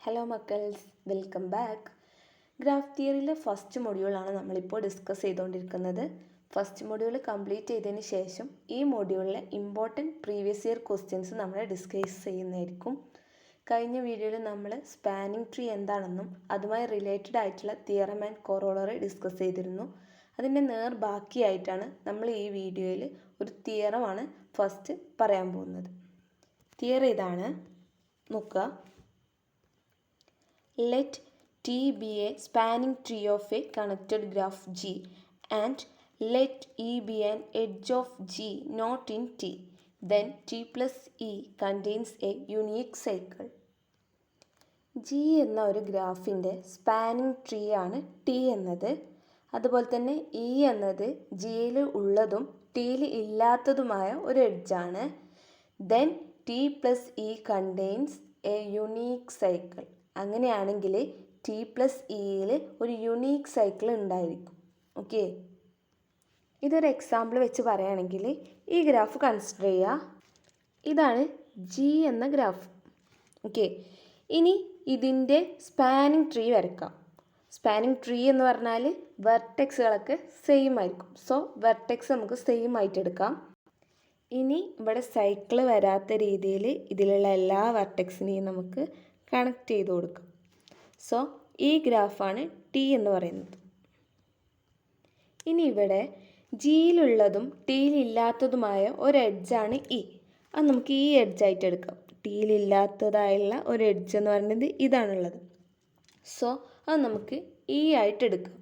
Hello മക്കൾസ്, welcome back. Graph തിയറിയിലെ first മൊഡ്യൂളാണ് നമ്മളിപ്പോൾ ഡിസ്കസ് ചെയ്തുകൊണ്ടിരിക്കുന്നത്. ഫസ്റ്റ് മൊഡ്യൂൾ കംപ്ലീറ്റ് ചെയ്തതിന് ശേഷം ഈ മൊഡ്യൂളിലെ ഇമ്പോർട്ടൻറ്റ് പ്രീവിയസ് ഇയർ ക്വസ്റ്റ്യൻസ് നമ്മൾ ഡിസ്കസ് ചെയ്യുന്നതായിരിക്കും. കഴിഞ്ഞ വീഡിയോയിൽ നമ്മൾ സ്പാനിങ് ട്രീ എന്താണെന്നും അതുമായി റിലേറ്റഡ് ആയിട്ടുള്ള തിയറം ആൻഡ് കൊറോളറി ഡിസ്കസ് ചെയ്തിരുന്നു. അതിൻ്റെ ബാക്കിയായിട്ടാണ് നമ്മൾ ഈ വീഡിയോയിൽ ഒരു തിയറമാണ് ഫസ്റ്റ് പറയാൻ പോകുന്നത്. തിയറി ഇതാണ്, നോക്കുക. Let T be a spanning tree of a connected graph G and let E be an edge of G not in T. Then T plus E contains a unique cycle. G എന്ന ഒരു ഗ്രാഫിൻ്റെ spanning tree ആണ് T എന്നത്. അതുപോലെ തന്നെ E എന്നത് ജിയിൽ ഉള്ളതും ടിയിൽ ഇല്ലാത്തതുമായ ഒരു എഡ്ജാണ്. Then T plus E contains a unique cycle. അങ്ങനെയാണെങ്കിൽ ടി പ്ലസ് ഇയിൽ ഒരു യുണീക്ക് സൈക്കിൾ ഉണ്ടായിരിക്കും. ഓക്കെ, ഇതൊരു എക്സാമ്പിൾ വെച്ച് പറയുകയാണെങ്കിൽ ഈ ഗ്രാഫ് കൺസിഡർ ചെയ്യുക. ഇതാണ് ജി എന്ന ഗ്രാഫ്. ഓക്കെ, ഇനി ഇതിൻ്റെ സ്പാനിങ് ട്രീ വരയ്ക്കാം. സ്പാനിങ് ട്രീ എന്ന് പറഞ്ഞാൽ വെർട്ടെക്സുകളൊക്കെ സെയിം ആയിരിക്കും. സോ വെർട്ടെക്സ് നമുക്ക് സെയിം ആയിട്ട് എടുക്കാം. ഇനി ഇവിടെ സൈക്കിൾ വരാത്ത രീതിയിൽ ഇതിലുള്ള എല്ലാ വെർട്ടെക്സിനെയും നമുക്ക് കണക്ട് ചെയ്ത് കൊടുക്കാം. സോ ഈ ഗ്രാഫാണ് ടി എന്ന് പറയുന്നത്. ഇനി ഇവിടെ ജിയിലുള്ളതും ടിയിലില്ലാത്തതുമായ ഒരു എഡ്ജാണ് ഇ. അത് നമുക്ക് ഈ എഡ്ജായിട്ട് എടുക്കാം. ടിയിലില്ലാത്തതായുള്ള ഒരു എഡ്ജ് എന്ന് പറയുന്നത് ഇതാണുള്ളത്. സോ അത് നമുക്ക് ഇ ആയിട്ട് എടുക്കാം.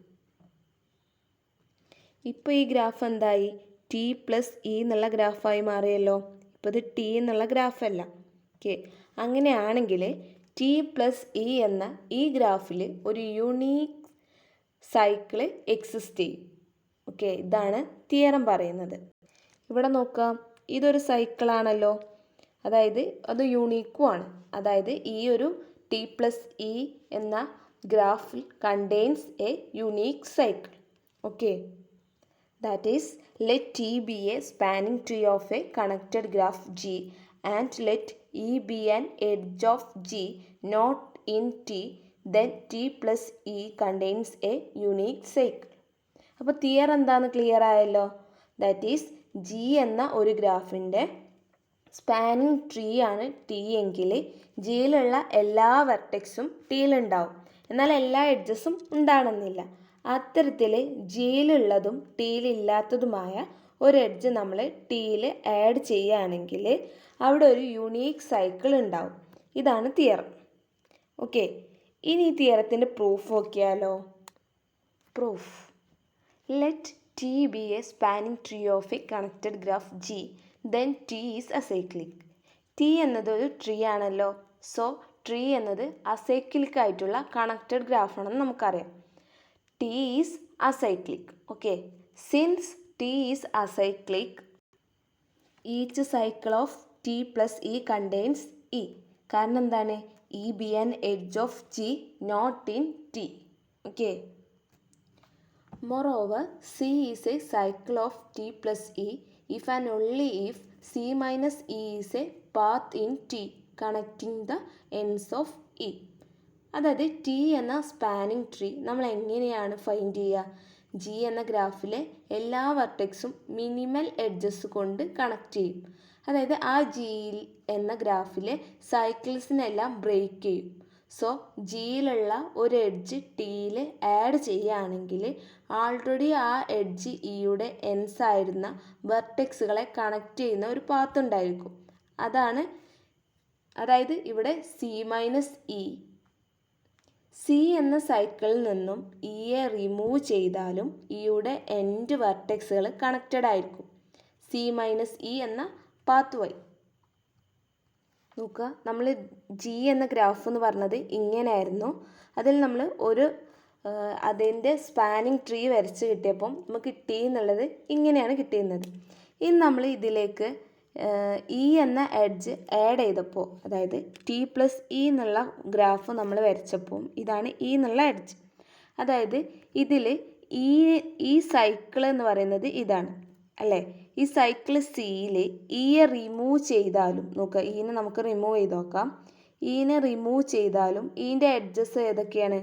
ഇപ്പോൾ ഈ ഗ്രാഫ് എന്തായി? ടി പ്ലസ് ഇ എന്നുള്ള ഗ്രാഫായി മാറിയല്ലോ. ഇപ്പോൾ ഇത് ടി എന്നുള്ള ഗ്രാഫല്ല. ഓക്കെ, അങ്ങനെയാണെങ്കിൽ ടി പ്ലസ് ഇ എന്ന ഈ ഗ്രാഫിൽ ഒരു യുണീക്ക് സൈക്കിൾ എക്സിസ്റ്റ് ചെയ്യും. ഓക്കെ, ഇതാണ് തിയറം പറയുന്നത്. ഇവിടെ നോക്കാം, ഇതൊരു സൈക്കിളാണല്ലോ, അതായത് അത് യുണീക്കുമാണ്. അതായത് ഈ ഒരു ടി പ്ലസ് ഇ എന്ന ഗ്രാഫിൽ contains A unique cycle. Okay, that is let T be a spanning tree of a connected graph G and let E be an edge of G not in T, then T plus E contains a unique cycle. അപ്പോൾ തിയർ എന്താണെന്ന് clear ആയല്ലോ. That is G എന്ന ഒരു ഗ്രാഫിൻ്റെ spanning tree ആണ് T എങ്കിൽ ജിയിലുള്ള എല്ലാ വെർട്ടെക്സും ടിയിലുണ്ടാവും, എന്നാൽ എല്ലാ എഡ്ജസും ഉണ്ടാകണമെന്നില്ല. അത്തരത്തിൽ ജിയിലുള്ളതും ടിയിലില്ലാത്തതുമായ ഒരു എഡ്ജ് നമ്മൾ ടിയിൽ ആഡ് ചെയ്യുകയാണെങ്കിൽ അവിടെ ഒരു യുണീക്ക് സൈക്കിൾ ഉണ്ടാവും. ഇതാണ് തിയറം. ഓക്കെ, ഇനി ഈ തിയറത്തിൻ്റെ പ്രൂഫ് നോക്കിയാലോ. Proof: let T be a spanning tree of a connected graph G, then T is acyclic. T എന്നത് ഒരു ട്രീ ആണല്ലോ. സോ ട്രീ എന്നത് അസൈക്ലിക് ആയിട്ടുള്ള കണക്റ്റഡ് ഗ്രാഫാണെന്ന് നമുക്കറിയാം. T is acyclic. Okay, since T is acyclic, each cycle of T plus e contains e. കാരണം എന്താണ്? E be an edge of G not in T. Okay, moreover C is a cycle of T plus E if and only if C minus E is a path in T connecting the ends of E. അതായത് T എന്ന spanning tree നമ്മൾ എങ്ങനെയാണ് find ചെയ്യുക? G എന്ന ഗ്രാഫിലെ എല്ലാ വെർട്ടെക്സും minimal edges കൊണ്ട് connect ചെയ്യും. അതായത് ആ ജി എന്ന ഗ്രാഫിലെ സൈക്കിൾസിനെല്ലാം ബ്രേക്ക് ചെയ്യും. സോ ജിയിലുള്ള ഒരു എഡ്ജ് ടിയിൽ ആഡ് ചെയ്യുകയാണെങ്കിൽ ആൾറെഡി ആ എഡ്ജ് ഇയുടെ എൻസ് ആയിരുന്ന വെർട്ടെക്സുകളെ കണക്ട് ചെയ്യുന്ന ഒരു പാത്ത് ഉണ്ടായിരിക്കും. അതായത് ഇവിടെ സി മൈനസ് ഇ. സി എന്ന സൈക്കിളിൽ നിന്നും ഇയെ റിമൂവ് ചെയ്താലും ഇയുടെ എൻഡ് വെർട്ടെക്സുകൾ കണക്റ്റഡ് ആയിരിക്കും സി മൈനസ് ഇ എന്ന പാത്ത് വഴി. നോക്കുക, നമ്മൾ ജി എന്ന ഗ്രാഫ് എന്ന് പറഞ്ഞത് ഇങ്ങനെയായിരുന്നു. അതിൽ നമ്മൾ അതിൻ്റെ സ്പാനിങ് ട്രീ വരച്ച് കിട്ടിയപ്പം നമുക്ക് ടി എന്നുള്ളത് ഇങ്ങനെയാണ് കിട്ടിയിരുന്നത്. ഇനി നമ്മൾ ഇതിലേക്ക് ഇ എന്ന എഡ്ജ് ആഡ് ചെയ്തപ്പോൾ, അതായത് ടി പ്ലസ് ഇ എന്നുള്ള ഗ്രാഫ് നമ്മൾ വരച്ചപ്പോൾ ഇതാണ് ഇ എന്നുള്ള എഡ്ജ്. അതായത് ഇതിൽ ഈ സൈക്കിൾ എന്ന് പറയുന്നത് ഇതാണ് അല്ലേ. ഈ സൈക്കിൾ സിയിൽ ഇയെ റിമൂവ് ചെയ്താലും, നോക്കുക, ഇനെ നമുക്ക് റിമൂവ് ചെയ്ത് നോക്കാം. ഈനെ റിമൂവ് ചെയ്താലും ഈൻ്റെ എഡ്ജസ് ഏതൊക്കെയാണ്?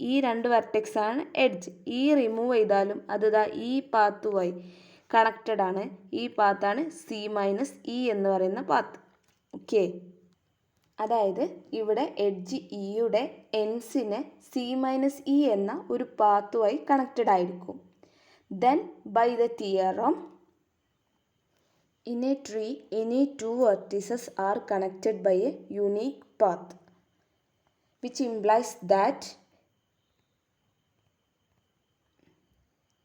ഈ രണ്ട് വെർട്ടെക്സ് ആണ് എഡ്ജ്. ഈ റിമൂവ് ചെയ്താലും അത് ഈ പാത്തുമായി കണക്റ്റഡ് ആണ്. ഈ പാത്താണ് C-E എന്ന് പറയുന്ന പാത്ത്. ഓക്കെ, അതായത് ഇവിടെ എഡ്ജ് ഇയുടെ എൻസിന് C-E എന്ന ഒരു പാത്തുമായി കണക്റ്റഡ് ആയിരിക്കും. Then bye the theorem in a tree any two vertices are connected by a unique path, which implies that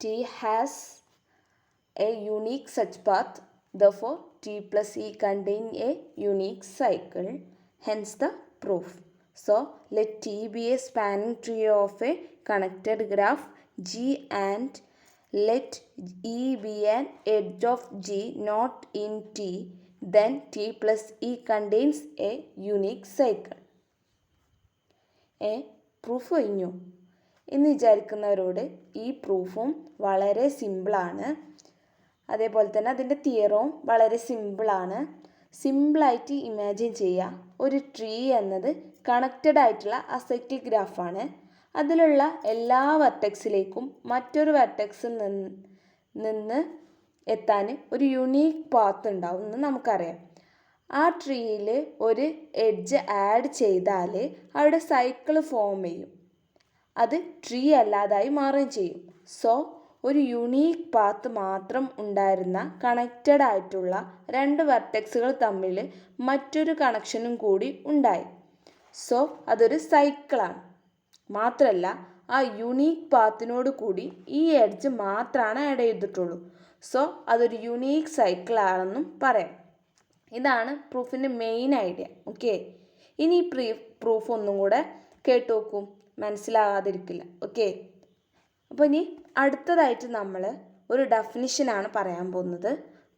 T has a unique such path. Therefore T plus E contain a unique cycle, hence the proof. So let T be a spanning tree of a connected graph G, and let E be an edge of G not in T. Then T plus E contains a unique cycle. Proof കഴിഞ്ഞു എന്ന് വിചാരിക്കുന്നവരോട് ഈ പ്രൂഫും വളരെ സിമ്പിളാണ്. അതേപോലെ തന്നെ അതിൻ്റെ തിയറവും വളരെ സിമ്പിളാണ്. സിമ്പിളായിട്ട് ഇമാജിൻ ചെയ്യുക, ഒരു ട്രീ എന്നത് കണക്റ്റഡ് ആയിട്ടുള്ള അസൈക്ലിക് ഗ്രാഫാണ്. അതിലുള്ള എല്ലാ വെർട്ടെക്സിലേക്കും മറ്റൊരു വെർട്ടെക്സിൽ നിന്ന് എത്താൻ ഒരു യുണീക്ക് പാത്ത് ഉണ്ടാവും എന്ന് നമുക്കറിയാം. ആ ട്രീയിൽ ഒരു എഡ്ജ് ആഡ് ചെയ്താൽ അവിടെ സൈക്കിൾ ഫോം ചെയ്യും, അത് ട്രീ അല്ലാതായി മാറുകയും ചെയ്യും. സോ ഒരു യുണീക്ക് പാത്ത് മാത്രം ഉണ്ടായിരുന്ന കണക്റ്റഡ് ആയിട്ടുള്ള രണ്ട് വെർട്ടെക്സുകൾ തമ്മിൽ മറ്റൊരു കണക്ഷനും കൂടി ഉണ്ടായി. സോ അതൊരു സൈക്കിളാണ്. മാത്രമല്ല ആ യുണീക്ക് പാത്തിനോട് കൂടി ഈ എഡ്ജ് മാത്രമാണ് ആഡ് ചെയ്തിട്ടുള്ളൂ. സോ അതൊരു യുണീക്ക് സൈക്കിളാണെന്നും പറയാം. ഇതാണ് പ്രൂഫിൻ്റെ മെയിൻ ഐഡിയ. ഓക്കെ, ഇനി ഈ പ്രൂഫ് ഒന്നും കൂടെ കേട്ടു നോക്കും, മനസ്സിലാകാതിരിക്കില്ല. ഓക്കെ, അപ്പോൾ ഇനി അടുത്തതായിട്ട് നമ്മൾ ഒരു ഡെഫിനിഷനാണ് പറയാൻ പോകുന്നത്.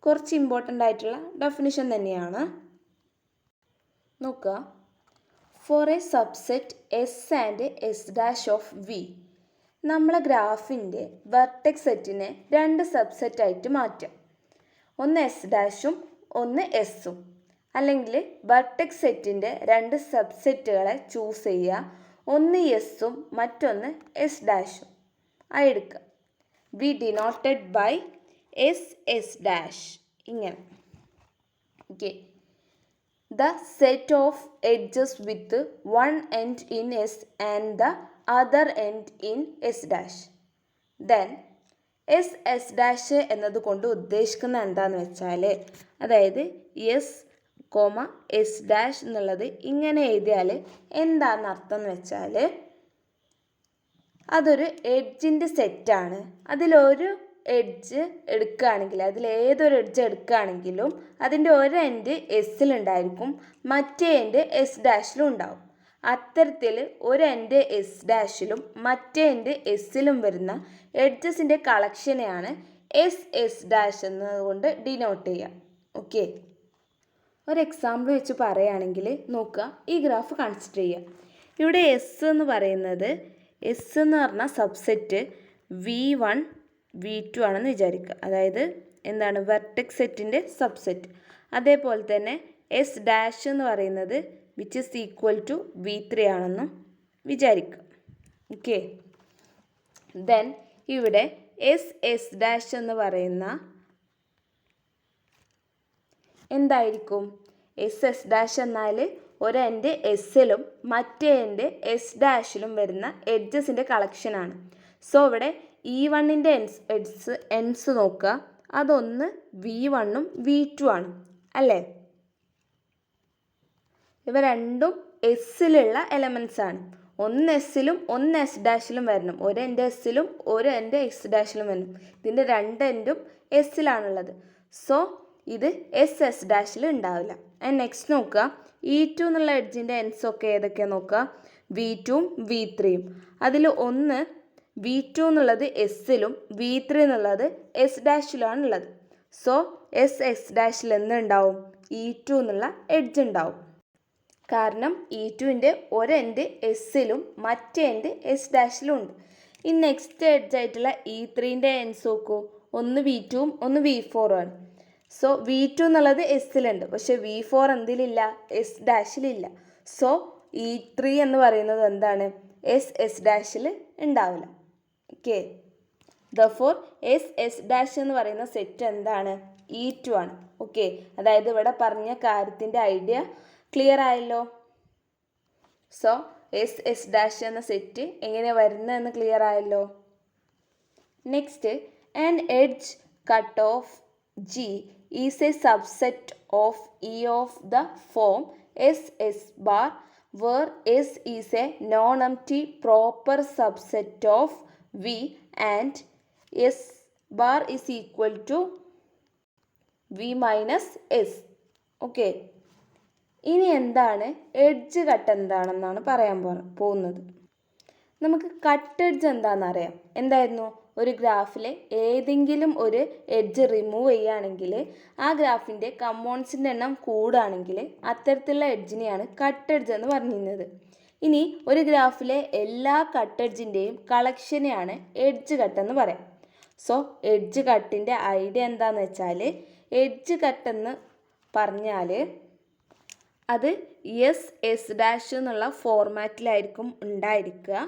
കുറച്ച് ഇമ്പോർട്ടൻ്റ് ആയിട്ടുള്ള ഡെഫിനിഷൻ തന്നെയാണ്. നോക്കുക, for a subset S and S dash of V, നമ്മളെ ഗ്രാഫിൻ്റെ വെർട്ടെക്സ് സെറ്റിനെ രണ്ട് സബ്സെറ്റായിട്ട് മാറ്റാം. ഒന്ന് എസ് ഡാഷും ഒന്ന് എസ്സും. അല്ലെങ്കിൽ വെർട്ടെക്സ് സെറ്റിൻ്റെ രണ്ട് സബ്സെറ്റുകളെ ചൂസ് ചെയ്യുക. ഒന്ന് എസ്സും മറ്റൊന്ന് എസ് ഡാഷും ആയി എടുക്കുക. V denoted by S dash ഇങ്ങനെ. Okay, the set of edges with one end in S and the other end in S dash. Then S dash എന്നതുകൊണ്ട് ഉദ്ദേശിക്കുന്നത് എന്താണെന്ന് വെച്ചാൽ, അതായത് എസ് കോമ എസ് ഡാഷ് എന്നുള്ളത് ഇങ്ങനെ എഴുതിയാൽ എന്താണെന്ന് അർത്ഥം എന്ന് വെച്ചാൽ, അതൊരു എഡ്ജിൻ്റെ സെറ്റാണ്. അതിലൊരു എഡ്ജ് എടുക്കുകയാണെങ്കിൽ, അതിലേതൊരു എഡ്ജ് എടുക്കുകയാണെങ്കിലും അതിൻ്റെ ഒരു എൻഡ് എസ്സിലുണ്ടായിരിക്കും, മറ്റേ എൻഡ് എസ് ഡാഷിലും ഉണ്ടാവും. അത്തരത്തിൽ ഒരു എൻഡ് എസ് ഡാഷിലും മറ്റേ എൻഡ് എസ്സിലും വരുന്ന എഡ്ജസിൻ്റെ കളക്ഷനെയാണ് എസ് ഡാഷ് എന്നതുകൊണ്ട് ഡിനോട്ട് ചെയ്യുക. ഓക്കെ, ഒരു എക്സാമ്പിൾ വെച്ച് പറയുകയാണെങ്കിൽ നോക്കുക, ഈ ഗ്രാഫ് കൺസിഡർ ചെയ്യുക. ഇവിടെ എസ് എന്ന് പറയുന്നത്, എസ് എന്ന് പറഞ്ഞ സബ്സെറ്റ് V1 V2 ആണെന്ന് വിചാരിക്കുക. അതായത് എന്താണ്, വെർട്ടെക്സ് സെറ്റിൻ്റെ സബ്സെറ്റ്. അതേപോലെ തന്നെ എസ് ഡാഷ് എന്ന് പറയുന്നത് which is equal to V3 ആണെന്നും വിചാരിക്കുക. ഓക്കെ, ദെൻ ഇവിടെ എസ് ഡാഷ് എന്ന് പറയുന്ന എന്തായിരിക്കും? എസ് ഡാഷ് എന്നാൽ ഒരു എൻഡ് എസ്സിലും മറ്റേ എൻഡ് എസ് ഡാഷിലും വരുന്ന എഡ്ജസിൻ്റെ കളക്ഷനാണ്. സോ ഇവിടെ E1ൻ്റെ എൻസ് നോക്കുക, അതൊന്ന് V1ഉം V2 ആണ് അല്ലേ? ഇവ രണ്ടും എസ്സിലുള്ള എലമെൻറ്റ്സ് ആണ്. ഒന്ന് എസ്സിലും ഒന്ന് എസ് ഡാഷിലും വരണം. ഒരു എൻഡ് എസ്സിലും ഒരു എൻഡ് എസ് ഡാഷിലും വരണം. ഇതിൻ്റെ രണ്ട് എൻഡും എസ്സിലാണുള്ളത്. സോ ഇത് എസ് ഡാഷിൽ ഉണ്ടാവില്ല. ആൻഡ് നെക്സ്റ്റ് നോക്കുക, E2 എന്നുള്ള എഡ്ജിൻ്റെ എൻസൊക്കെ ഏതൊക്കെയാണ് നോക്കുക, V2ഉം V3ഉം. അതിൽ ഒന്ന് V2 എന്നുള്ളത് എസ്സിലും V3 എന്നുള്ളത് എസ് ഡാഷിലാണുള്ളത്. സോ എസ് ഡാഷിൽ എന്തുണ്ടാവും? E2 എന്നുള്ള എഡ്ജ് ഉണ്ടാവും. കാരണം E2ൻ്റെ ഒരു എൻഡ് എസ്സിലും മറ്റേ എൻഡ് എസ് ഡാഷിലും ഉണ്ട്. ഈ നെക്സ്റ്റ് എഡ്ജ് ആയിട്ടുള്ള E3ൻ്റെ എൻസ് നോക്കൂ, ഒന്ന് V2ഉം ഒന്ന് V4ഉം ആണ്. സോ V2 എന്നുള്ളത് എസ്സിലുണ്ട്, പക്ഷെ V4 എന്തിലില്ല? എസ് ഡാഷിലില്ല. സോ E3 എന്ന് പറയുന്നത് എന്താണ്? എസ് ഡാഷിൽ ഉണ്ടാവില്ല. ഓക്കെ, ദർഫോർ എസ് ഡാഷ് എന്ന് പറയുന്ന സെറ്റ് എന്താണ്? E2 ആണ്. ഓക്കെ, അതായത് ഇവിടെ പറഞ്ഞ കാര്യത്തിൻ്റെ ഐഡിയ ക്ലിയർ ആയല്ലോ. സോ എസ് ഡാഷ് എന്ന സെറ്റ് എങ്ങനെയാണ് വരുന്നതെന്ന് ക്ലിയർ ആയല്ലോ. Next, an edge cut of G is a subset of E of the form S bar, where S is a non-empty proper subset of V and S bar is equal to V minus S. Okay, ഇനി എന്താണ് edge cut എന്താണെന്നാണ് പറയാൻ പോകുന്നത്. നമുക്ക് cut edge എന്താണെന്നറിയാം. എന്തായിരുന്നു? ഒരു ഗ്രാഫിലെ ഏതെങ്കിലും ഒരു എഡ്ജ് റിമൂവ് ചെയ്യുകയാണെങ്കിൽ ആ ഗ്രാഫിൻ്റെ കമ്പോണൻസിൻ്റെ എണ്ണം കൂടുകയാണെങ്കിൽ അത്തരത്തിലുള്ള എഡ്ജിനെയാണ് കട്ട് എഡ്ജ് എന്ന് പറഞ്ഞിരുന്നത്. ഇനി ഒരു ഗ്രാഫിലെ എല്ലാ കട്ട് എഡ്ജിൻ്റെയും കളക്ഷനെയാണ് എഡ്ജ് കട്ട് എന്ന് പറയാം. സോ എഡ്ജ് കട്ടിൻ്റെ ഐഡിയ എന്താണെന്ന് വെച്ചാൽ, എഡ്ജ് കട്ട് എന്ന് പറഞ്ഞാൽ അത് എസ് ഡാഷ് എന്നുള്ള ഫോർമാറ്റിലായിരിക്കും ഉണ്ടായിരിക്കുക.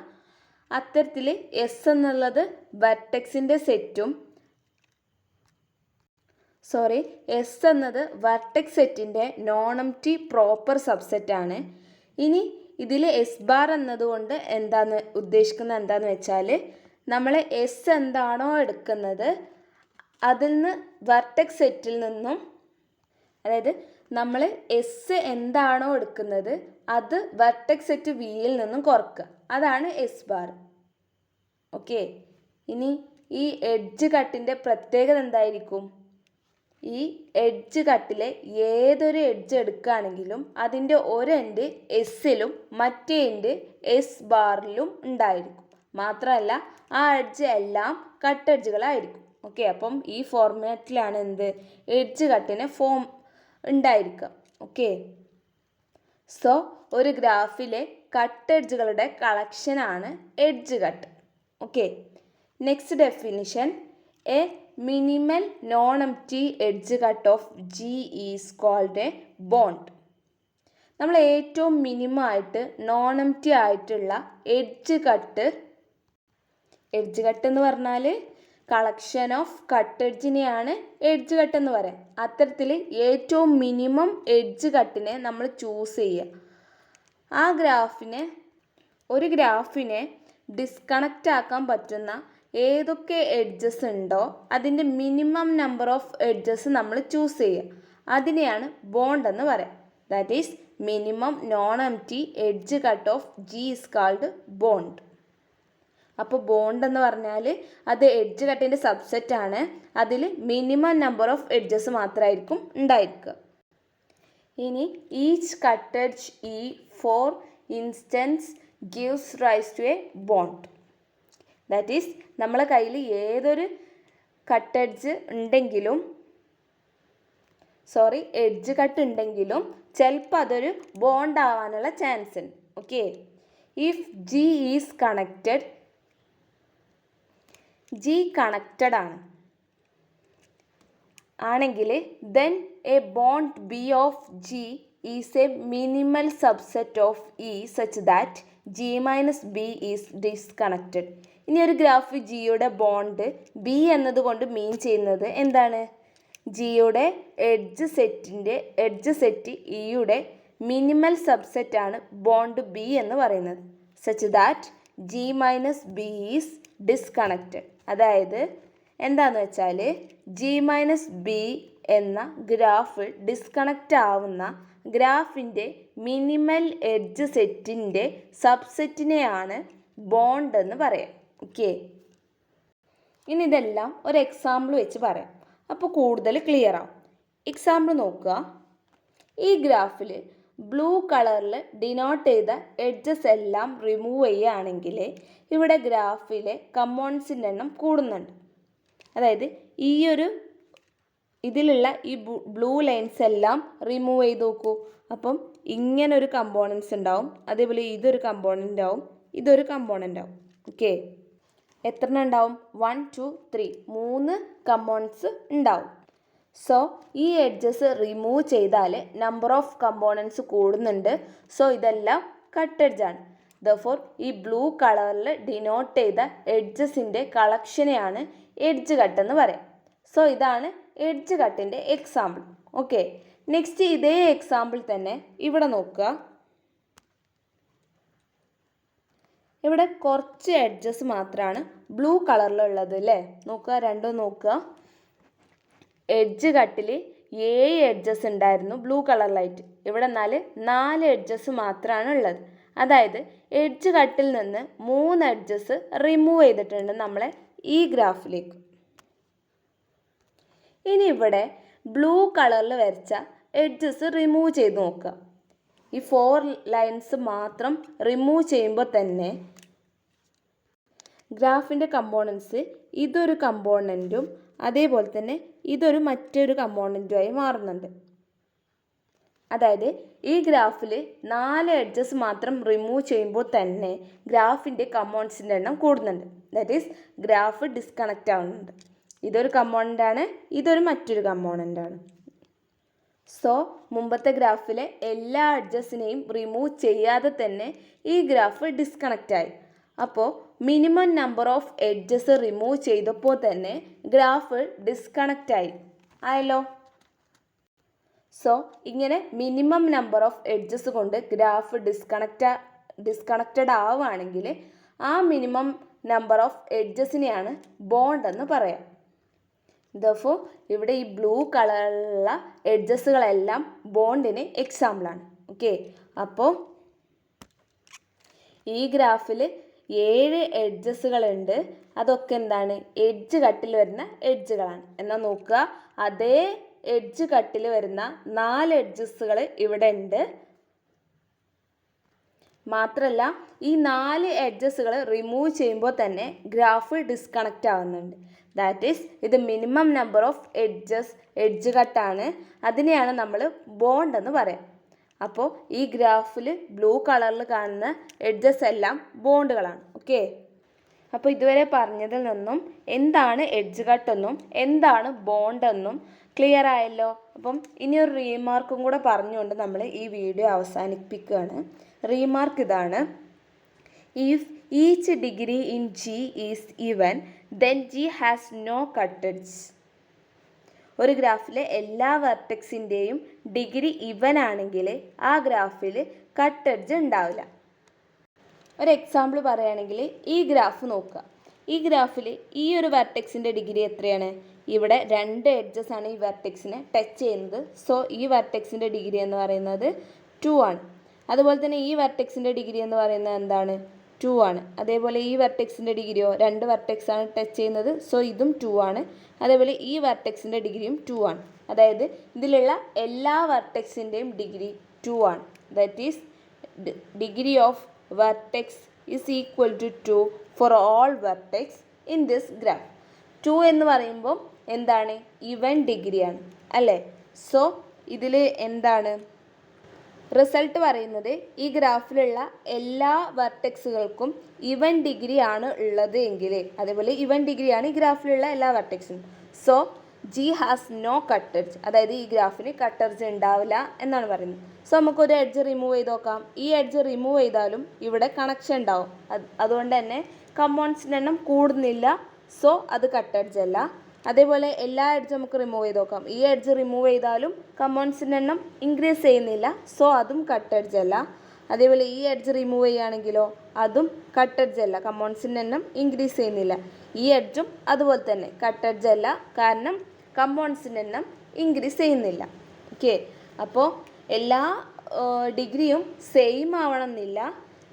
അത്തരത്തിൽ എസ് എന്നുള്ളത് വെർട്ടെക്സിൻ്റെ സെറ്റും എസ് എന്നത് വെർട്ടെക്സ് സെറ്റിൻ്റെ നോൺ എംപ്റ്റി പ്രോപ്പർ സബ്സെറ്റാണ്. ഇനി ഇതിൽ എസ് ബാർ എന്നതുകൊണ്ട് എന്താന്ന് ഉദ്ദേശിക്കുന്നത് എന്താണെന്ന് വെച്ചാൽ, നമ്മൾ എസ് എന്താണോ എടുക്കുന്നത് അതിൽ നിന്ന് വെർട്ടെക്സ് സെറ്റിൽ നിന്നും, അതായത് നമ്മൾ എസ് എന്താണോ എടുക്കുന്നത് അത് വെർട്ടെക്സ് സെറ്റ് വിയിൽ നിന്നും കുറക്കുക, അതാണ് എസ് ബാർ. ഓക്കെ, ഇനി ഈ എഡ്ജ് കട്ടിൻ്റെ പ്രത്യേകത എന്തായിരിക്കും? ഈ എഡ്ജ് കട്ടിലെ ഏതൊരു എഡ്ജ് എടുക്കുകയാണെങ്കിലും അതിൻ്റെ ഒരു എൻഡ് എസ്സിലും മറ്റേ എൻഡ് എസ് ബാറിലും ഉണ്ടായിരിക്കും. മാത്രമല്ല ആ എഡ്ജ് എല്ലാം കട്ട് എഡ്ജുകളായിരിക്കും. ഓക്കെ, അപ്പം ഈ ഫോർമാറ്റിലാണ് എന്ത് എഡ്ജ് കട്ടിന് ഫോം ഉണ്ടായിരിക്കുക. ഓക്കെ, സോ ഒരു ഗ്രാഫിലെ കട്ട് എഡ്ജുകളുടെ കളക്ഷനാണ് edge cut. Okay, next definition, a minimal non empty edge cut of G is called a bond. നമ്മൾ ഏറ്റവും മിനിമം ആയിട്ട് നോൺ എംപ്റ്റി ആയിട്ടുള്ള എഡ്ജ് കട്ട് എന്ന് പറഞ്ഞാൽ കളക്ഷൻ ഓഫ് കട്ട് എഡ്ജിനെയാണ് എഡ്ജ് കട്ട് എന്ന് പറയാം. അത്തരത്തിൽ ഏറ്റവും മിനിമം എഡ്ജ് കട്ടിനെ നമ്മൾ ചൂസ് ചെയ്യുക. ആ ഒരു ഗ്രാഫിനെ ഡിസ്കണക്റ്റ് ആക്കാൻ പറ്റുന്ന ഏതൊക്കെ എഡ്ജസ് ഉണ്ടോ അതിൻ്റെ മിനിമം നമ്പർ ഓഫ് എഡ്ജസ് നമ്മൾ ചൂസ് ചെയ്യുക. അതിനെയാണ് ബോണ്ട് എന്ന് പറയാം. That is minimum non empty edge cut of G is called bond. അപ്പോൾ ബോണ്ട് എന്ന് പറഞ്ഞാൽ അത് എഡ്ജ് കട്ടിൻ്റെ സബ്സെറ്റാണ്. അതിൽ മിനിമം നമ്പർ ഓഫ് എഡ്ജസ് മാത്രമായിരിക്കും ഉണ്ടായിരിക്കുക. ഇനി each cut edge E for instance gives rise to a bond. That is നമ്മളെ കയ്യിൽ ഏതൊരു കട്ട് എഡ്ജ് കട്ട് ഉണ്ടെങ്കിലും ചിലപ്പോൾ അതൊരു ബോണ്ട് ആവാനുള്ള ചാൻസ് ഉണ്ട്. Okay, if G is connected, G connected ആണെങ്കിൽ then a bond B of G is a minimal subset of E such that G minus B is disconnected. ഇനി ഒരു graph ജിയുടെ bond B എന്നതുകൊണ്ട് മീൻ ചെയ്യുന്നത് എന്താണ്? ജിയുടെ എഡ്ജ് സെറ്റ് ഇയുടെ minimal സബ്സെറ്റാണ് bond B എന്ന് പറയുന്നത്. Such that G minus B is disconnected. അതായത് എന്താണെന്ന് വെച്ചാൽ G മൈനസ് B എന്ന ഗ്രാഫ് ഡിസ്കണക്റ്റ് ആവുന്ന ഗ്രാഫിൻ്റെ മിനിമൽ എഡ്ജ് സെറ്റിൻ്റെ സബ്സെറ്റിനെയാണ് ബോണ്ട് എന്ന് പറയാം. ഓക്കെ, ഇനി ഇതെല്ലാം ഒരു എക്സാമ്പിൾ വെച്ച് പറയാം. അപ്പോൾ കൂടുതൽ ക്ലിയർ ആവും. എക്സാമ്പിൾ നോക്കുക. ഈ ഗ്രാഫിൽ ബ്ലൂ കളറിൽ ഡിനോട്ട് ചെയ്ത എഡ്ജസ് എല്ലാം റിമൂവ് ചെയ്യുകയാണെങ്കിൽ ഇവിടെ ഗ്രാഫിലെ കമ്പോണൻസിൻ്റെ എണ്ണം കൂടുന്നുണ്ട്. അതായത് ഇതിലുള്ള ഈ ബ്ലൂ ലൈൻസ് എല്ലാം റിമൂവ് ചെയ്ത് നോക്കൂ. അപ്പം ഇങ്ങനൊരു കമ്പോണൻസ് ഉണ്ടാവും, അതേപോലെ ഇതൊരു കമ്പോണൻ്റ് ആവും, ഇതൊരു കമ്പോണൻ്റ് ആവും. ഓക്കെ, എത്ര ഉണ്ടാവും? 1 2 3 3 കമ്പോണൻസ് ഉണ്ടാവും. സോ ഈ എഡ്ജസ് റിമൂവ് ചെയ്താൽ നമ്പർ ഓഫ് കമ്പോണൻസ് കൂടുന്നുണ്ട്. സോ ഇതെല്ലാം കട്ട് എഡ്ജാണ്. ദർഫോർ ഈ ബ്ലൂ കളറിൽ ഡിനോട്ട് ചെയ്ത എഡ്ജസിൻ്റെ കളക്ഷനെയാണ് എഡ്ജ് കട്ട് എന്ന് പറയാം. സോ ഇതാണ് എഡ്ജ് കട്ടിൻ്റെ എക്സാമ്പിൾ. ഓക്കെ, നെക്സ്റ്റ് ഇതേ എക്സാമ്പിൾ തന്നെ ഇവിടെ നോക്കുക. ഇവിടെ കുറച്ച് എഡ്ജസ് മാത്രമാണ് ബ്ലൂ കളറിലുള്ളത് അല്ലേ. നോക്കുക, രണ്ടും നോക്കുക. എഡ്ജ് കട്ടിൽ 7 എഡ്ജസ് ഉണ്ടായിരുന്നു ബ്ലൂ കളറിലായിട്ട്. ഇവിടെ 4 എഡ്ജസ് മാത്രമാണ് ഉള്ളത്. അതായത് എഡ്ജ് കട്ടിൽ നിന്ന് 3 എഡ്ജസ് റിമൂവ് ചെയ്തിട്ടുണ്ട് നമ്മളെ ഈ ഗ്രാഫിലേക്ക്. ഇനി ഇവിടെ ബ്ലൂ കളറിൽ വരച്ച എഡ്ജസ് റിമൂവ് ചെയ്ത് നോക്കുക. ഈ 4 ലൈൻസ് മാത്രം റിമൂവ് ചെയ്യുമ്പോൾ തന്നെ ഗ്രാഫിൻ്റെ കമ്പോണൻസ് ഇതൊരു കമ്പോണൻറ്റും അതേപോലെ തന്നെ ഇതൊരു മറ്റൊരു കമ്പോണൻറ്റുമായി മാറുന്നുണ്ട്. അതായത് ഈ ഗ്രാഫിൽ 4 എഡ്ജസ് മാത്രം റിമൂവ് ചെയ്യുമ്പോൾ തന്നെ ഗ്രാഫിൻ്റെ കമ്പോണൻസിൻ്റെ എണ്ണം കൂടുന്നുണ്ട്. ദാറ്റ് ഈസ് ഗ്രാഫ് ഡിസ്കണക്റ്റ് ആവുന്നുണ്ട്. ഇതൊരു കമ്പോണൻ്റാണ്, ഇതൊരു മറ്റൊരു കമ്പോണൻ്റാണ്. സോ മുമ്പത്തെ ഗ്രാഫിലെ എല്ലാ എഡ്ജസിനെയും റിമൂവ് ചെയ്യാതെ തന്നെ ഈ ഗ്രാഫ് ഡിസ്കണക്റ്റ് ആയി. അപ്പോൾ minimum number of edges remove ചെയ്തപ്പോൾ തന്നെ ഗ്രാഫ് ഡിസ്കണക്റ്റ് ആയല്ലോ. സോ ഇങ്ങനെ മിനിമം നമ്പർ ഓഫ് എഡ്ജസ് കൊണ്ട് ഗ്രാഫ് ഡിസ്കണക്റ്റഡ് ആവുകയാണെങ്കിൽ ആ മിനിമം നമ്പർ ഓഫ് എഡ്ജസിനെയാണ് ബോണ്ട് എന്ന് പറയാം. ദർഫോർ ഇവിടെ ഈ ബ്ലൂ കളറിലുള്ള എഡ്ജസുകളെല്ലാം ബോണ്ടിന് എക്സാമ്പിളാണ്. ഓക്കെ, അപ്പോൾ ഈ ഗ്രാഫിൽ 7 എഡ്ജസുകളുണ്ട്. അതൊക്കെ എന്താണ്? എഡ്ജ് കട്ടിൽ വരുന്ന എഡ്ജുകളാണ്. എന്നാൽ നോക്കുക, അതേ എഡ്ജ് കട്ടിൽ വരുന്ന 4 എഡ്ജസുകൾ ഇവിടെ ഉണ്ട്. മാത്രമല്ല ഈ 4 എഡ്ജസുകൾ റിമൂവ് ചെയ്യുമ്പോൾ തന്നെ ഗ്രാഫ് ഡിസ്കണക്റ്റ് ആവുന്നുണ്ട്. ദാറ്റ് ഈസ് ഇത് മിനിമം നമ്പർ ഓഫ് എഡ്ജ് കട്ടാണ്. അതിനെയാണ് നമ്മൾ ബോണ്ട് എന്ന് പറയാം. അപ്പോൾ ഈ ഗ്രാഫിൽ ബ്ലൂ കളറിൽ കാണുന്ന എഡ്ജസ് എല്ലാം ബോണ്ടുകളാണ്. ഓക്കെ, അപ്പോൾ ഇതുവരെ പറഞ്ഞതിൽ നിന്നും എന്താണ് എഡ്ജ് കട്ടെന്നും എന്താണ് ബോണ്ടെന്നും ക്ലിയർ ആയല്ലോ. അപ്പം ഇനിയൊരു റീമാർക്കും കൂടെ പറഞ്ഞുകൊണ്ട് നമ്മൾ ഈ വീഡിയോ അവസാനിപ്പിക്കുകയാണ്. റീമാർക്ക് ഇതാണ്: if each degree in G is even then G has no cut edge. ഒരു ഗ്രാഫിലെ എല്ലാ വെർട്ടെക്സിൻ്റെയും ഡിഗ്രി ഇവൻ ആണെങ്കിൽ ആ ഗ്രാഫിൽ കട്ട് എഡ്ജ് ഉണ്ടാവില്ല. ഒരു എക്സാമ്പിൾ പറയുകയാണെങ്കിൽ ഈ ഗ്രാഫ് നോക്കുക. ഈ ഗ്രാഫിൽ ഈ ഒരു വെർട്ടെക്സിൻ്റെ ഡിഗ്രി എത്രയാണ്? ഇവിടെ 2 എഡ്ജസ് ആണ് ഈ വെർട്ടെക്സിനെ ടച്ച് ചെയ്യുന്നത്. സോ ഈ വെർട്ടെക്സിൻ്റെ ഡിഗ്രി എന്ന് പറയുന്നത് 2 ആണ്. അതുപോലെ തന്നെ ഈ വെർട്ടെക്സിൻ്റെ ഡിഗ്രി എന്ന് പറയുന്നത് എന്താണ്? 2 ആണ്. അതേപോലെ ഈ വെർട്ടെക്സിൻ്റെ ഡിഗ്രിയോ 2 വെർട്ടെക്സ് ആണ് ടച്ച് ചെയ്യുന്നത്. സോ ഇതും 2 ആണ്. അതേപോലെ ഈ വെർട്ടെക്സിൻ്റെ ഡിഗ്രിയും 2 ആണ്. അതായത് ഇതിലുള്ള എല്ലാ വെർട്ടെക്സിൻ്റെയും ഡിഗ്രി 2 ആണ്. That is degree of vertex is equal to 2 for all vertex in this graph. 2 എന്ന് പറയുമ്പോൾ എന്താണ്? ഇവൻ ഡിഗ്രിയാണ് അല്ലേ. സോ ഇതിൽ എന്താണ് റിസൾട്ട് പറയുന്നത്? ഈ ഗ്രാഫിലുള്ള എല്ലാ വെർട്ടെക്സുകൾക്കും ഇവൻ ഡിഗ്രി ആണ് ഉള്ളത് എങ്കിൽ, അതേപോലെ ഇവൻ ഡിഗ്രിയാണ് ഈ ഗ്രാഫിലുള്ള എല്ലാ വെർട്ടെക്സിനും. So G has no cut edge, അതായത് ഈ ഗ്രാഫിന് കട്ട് എഡ്ജ് ഉണ്ടാവില്ല എന്നാണ് പറയുന്നത്. സോ നമുക്കൊരു എഡ്ജ് റിമൂവ് ചെയ്ത് നോക്കാം. ഈ എഡ്ജ് റിമൂവ് ചെയ്താലും ഇവിടെ കണക്ഷൻ ഉണ്ടാവും. അതുകൊണ്ട് തന്നെ കമ്പോണൻസിൻ്റെ എണ്ണം കൂടുന്നില്ല. സോ അത് കട്ട് എഡ്ജ് അല്ല. അതേപോലെ എല്ലാ എഡ്ജ് നമുക്ക് റിമൂവ് ചെയ്ത് നോക്കാം. ഈ എഡ്ജ് റിമൂവ് ചെയ്താലും കമ്പോണൻസിൻ്റെ എണ്ണം ഇൻക്രീസ് ചെയ്യുന്നില്ല. സോ അതും കട്ട് എഡ്ജ് അല്ല. അതേപോലെ ഈ എഡ്ജ് റിമൂവ് ചെയ്യുകയാണെങ്കിലോ അതും കട്ട് എഡ്ജ് അല്ല, കമ്പോണൻസിൻ്റെ എണ്ണം ഇൻക്രീസ് ചെയ്യുന്നില്ല. ഈ എഡ്ജും അതുപോലെ തന്നെ കട്ട് എഡ്ജ് അല്ല, കാരണം കമ്പോണൻസിൻ്റെ എണ്ണം ഇൻക്രീസ് ചെയ്യുന്നില്ല. ഓക്കെ, അപ്പോൾ എല്ലാ ഡിഗ്രിയും സെയിം ആവണമെന്നില്ല.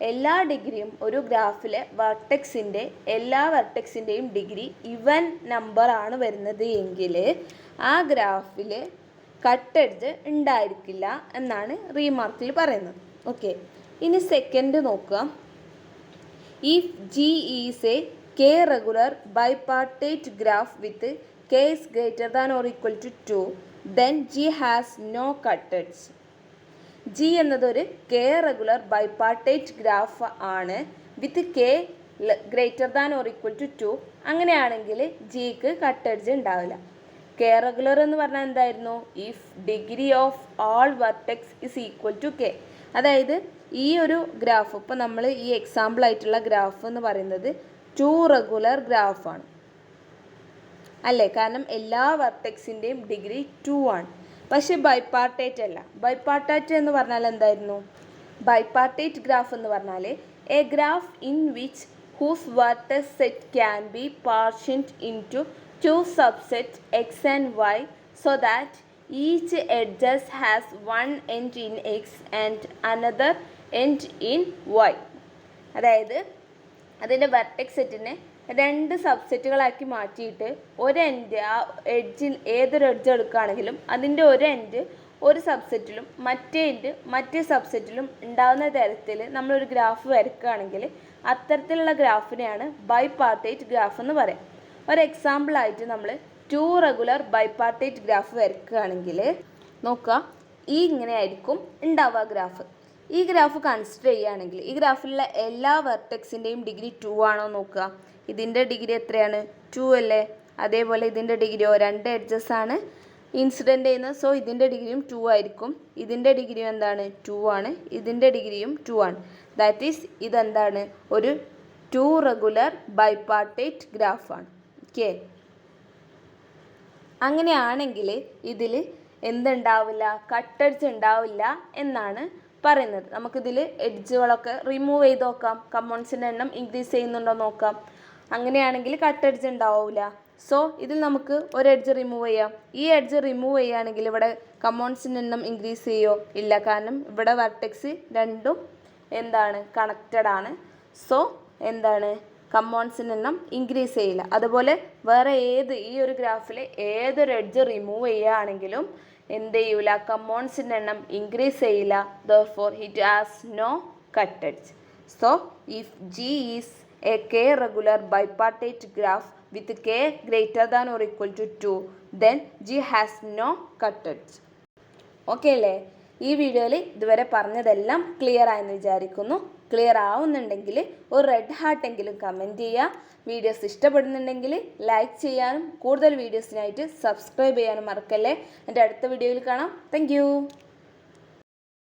എല്ലാ ഡിഗ്രിയും ഒരു ഗ്രാഫിലെ വെർട്ടെക്സിൻ്റെ എല്ലാ വെർട്ടെക്സിൻ്റെയും ഡിഗ്രി ഇവൻ നമ്പർ ആണ് വരുന്നത് എങ്കിൽ ആ ഗ്രാഫിൽ കട്ട് എഡ്ജ് ഉണ്ടായിരിക്കില്ല എന്നാണ് റീമാർക്കിൽ പറയുന്നത്. ഓക്കെ, ഇനി സെക്കൻഡ് നോക്കുക. If G is a K regular bipartite graph with K is greater than or equal to 2 then G has no cut edge. G എന്നതൊരു കെ റെഗുലർ ബൈപാർട്ടേറ്റ് ഗ്രാഫ് ആണ് വിത്ത് K greater than or equal to 2. അങ്ങനെയാണെങ്കിൽ ജിക്ക് cut edge ഉണ്ടാവില്ല. K regular എന്ന് പറഞ്ഞാൽ എന്തായിരുന്നു? If degree of all vertex is equal to K. അതായത് ഈ ഒരു ഗ്രാഫ്, ഇപ്പോൾ നമ്മൾ ഈ എക്സാമ്പിൾ ആയിട്ടുള്ള ഗ്രാഫ് എന്ന് പറയുന്നത് 2 റെഗുലർ ഗ്രാഫാണ് അല്ലേ? കാരണം എല്ലാ വെർട്ടെക്സിൻ്റെയും ഡിഗ്രി 2 ആണ്. പക്ഷെ ബൈപാർട്ടേറ്റ് അല്ല. ബൈപാർട്ടേറ്റ് എന്ന് പറഞ്ഞാൽ എന്തായിരുന്നു? ബൈപാർട്ടേറ്റ് ഗ്രാഫ് എന്ന് പറഞ്ഞാൽ a graph in which whose vertex set can be partitioned into 2 subsets x and y so that each edges has one end in x and another end in y. അതായത് അതിൻ്റെ vertex സെറ്റിനെ 2 സബ്സെറ്റുകളാക്കി മാറ്റിയിട്ട് ഒരു end, ആ എഡ്ജിൽ ഏതൊരു edge എടുക്കുകയാണെങ്കിലും അതിൻ്റെ ഒരു എൻഡ് ഒരു സബ്സെറ്റിലും മറ്റേ എൻഡ് മറ്റേ സബ്സെറ്റിലും ഉണ്ടാകുന്ന തരത്തിൽ നമ്മളൊരു ഗ്രാഫ് വരയ്ക്കുകയാണെങ്കിൽ അത്തരത്തിലുള്ള ഗ്രാഫിനെയാണ് ബൈപാർട്ടേറ്റ് ഗ്രാഫ് എന്ന് പറയാം. ഒരു എക്സാമ്പിളായിട്ട് നമ്മൾ 2 റെഗുലർ ബൈപാർട്ടേറ്റ് ഗ്രാഫ് വരയ്ക്കുകയാണെങ്കിൽ നോക്കുക, ഈ ഇങ്ങനെയായിരിക്കും ഉണ്ടാവുക ഗ്രാഫ്. ഈ ഗ്രാഫ് കൺസിഡർ ചെയ്യുകയാണെങ്കിൽ ഈ ഗ്രാഫിലുള്ള എല്ലാ വെർട്ടെക്സിൻ്റെയും ഡിഗ്രി 2 ആണോ നോക്കുക. ഇതിൻ്റെ ഡിഗ്രി എത്രയാണ്? 2 അല്ലേ? അതേപോലെ ഇതിൻ്റെ ഡിഗ്രിയോ 2 എഡ്ജസ് ആണ് ഇൻസിഡൻ്റ് ചെയ്യുന്നത്. സോ ഇതിൻ്റെ ഡിഗ്രിയും 2 ആയിരിക്കും. ഇതിൻ്റെ ഡിഗ്രിയും എന്താണ്? 2 ആണ്. ഇതിൻ്റെ ഡിഗ്രിയും 2 ആണ്. ദാറ്റ് ഈസ് ഇതെന്താണ്? ഒരു 2 റെഗുലർ ബൈപാർട്ടേറ്റ് ഗ്രാഫാണ്. ഓക്കെ, അങ്ങനെയാണെങ്കിൽ ഇതിൽ എന്തുണ്ടാവില്ല? കട്ടെഡ്ജ് ഉണ്ടാവില്ല എന്നാണ് പറയുന്നത്. നമുക്കിതിൽ എഡ്ജുകളൊക്കെ റിമൂവ് ചെയ്ത് നോക്കാം. കമ്പോണൻസിൻ്റെ എണ്ണം ഇൻക്രീസ് ചെയ്യുന്നുണ്ടോ നോക്കാം. അങ്ങനെയാണെങ്കിൽ കട്ടെഡ്ജ് ഉണ്ടാവില്ല. സോ ഇതിൽ നമുക്ക് ഒരു എഡ്ജ് റിമൂവ് ചെയ്യാം. ഈ എഡ്ജ് റിമൂവ് ചെയ്യുകയാണെങ്കിൽ ഇവിടെ കമ്പോണൻസിൻ്റെ എണ്ണം ഇൻക്രീസ് ചെയ്യോ? ഇല്ല, കാരണം ഇവിടെ വെർട്ടെക്സ് രണ്ടും എന്താണ്? കണക്റ്റഡ് ആണ്. സോ എന്താണ്? കമ്പോണൻസിൻ്റെ എണ്ണം ഇൻക്രീസ് ചെയ്യില്ല. അതുപോലെ വേറെ ഈ ഒരു ഗ്രാഫിൽ ഏതൊരു എഡ്ജ് റിമൂവ് ചെയ്യുകയാണെങ്കിലും എന്ത് ചെയ്യൂല? കമ്പോണൻസിൻ്റെ എണ്ണം ഇൻക്രീസ് ചെയ്യില്ല. Therefore it has no cut edge. So if G is a k regular bipartite graph with k greater than or equal to 2, then G has no cut edge. Okay അല്ലേ? ഈ വീഡിയോയിൽ ഇതുവരെ പറഞ്ഞതെല്ലാം ക്ലിയർ ആയെന്ന് വിചാരിക്കുന്നു. Clear ആവുന്നുണ്ടെങ്കിൽ ഒരു red ഹാർട്ടെങ്കിലും comment ചെയ്യുക. Videos ഇഷ്ടപ്പെടുന്നുണ്ടെങ്കിൽ ലൈക്ക് ചെയ്യാനും കൂടുതൽ വീഡിയോസിനായിട്ട് സബ്സ്ക്രൈബ് ചെയ്യാനും മറക്കല്ലേ. എൻ്റെ അടുത്ത വീഡിയോയിൽ കാണാം. താങ്ക്